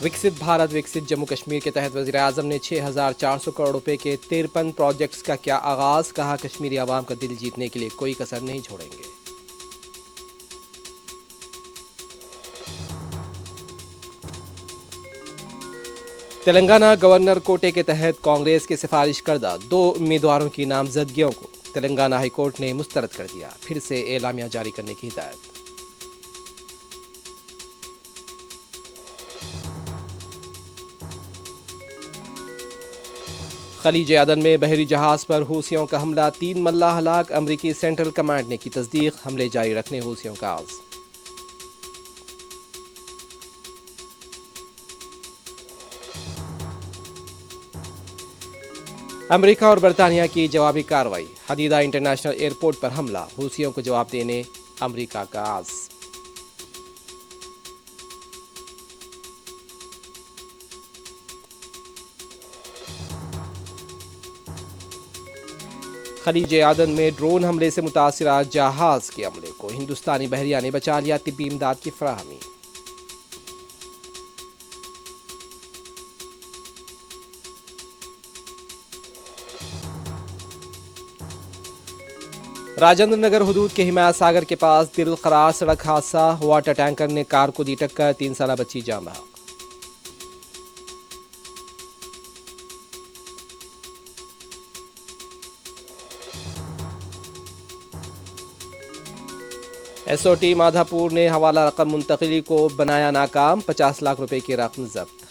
विकसित भारत विकसित जम्मू कश्मीर के तहत वज़ीर आज़म ने 6,400 करोड़ रुपए के 53 प्रोजेक्ट्स का किया आगाज। कहा, कश्मीरी आवाम का दिल जीतने के लिए कोई कसर नहीं छोड़ेंगे। तेलंगाना गवर्नर कोटे के तहत कांग्रेस की सिफारिश करदा 2 उम्मीदवारों की नामजदगियों को तेलंगाना हाईकोर्ट ने मुस्तरद कर दिया। फिर से एलामिया जारी करने की हिदायत। खलीज अदन में बहरी जहाज पर हूसियों का हमला, 3 मल्लाह हलाक। अमरीकी सेंट्रल कमांड ने की तस्दीक। हमले जारी रखने हूसियों का आज़। अमेरिका और बरतानिया की जवाबी कार्रवाई। हदीदा इंटरनेशनल एयरपोर्ट पर हमला, हूसियों को जवाब देने अमेरिका का आज़। खलीज आदन में ड्रोन हमले से मुतासिरा जहाज के हमले को हिंदुस्तानी बहरिया ने बचा लिया। तिब्बी इमदाद की फराहमी। राजेंद्र नगर हुदूद के हिमायत सागर के पास दिल खरार सड़क हादसा, वाटर टैंकर ने कार को दी टक्कर, 3 साल बच्ची जान बहक। एसओटी माधापुर ने हवाला रकम मुंतकिली को बनाया नाकाम, 50 लाख रुपए की रकम जब्त।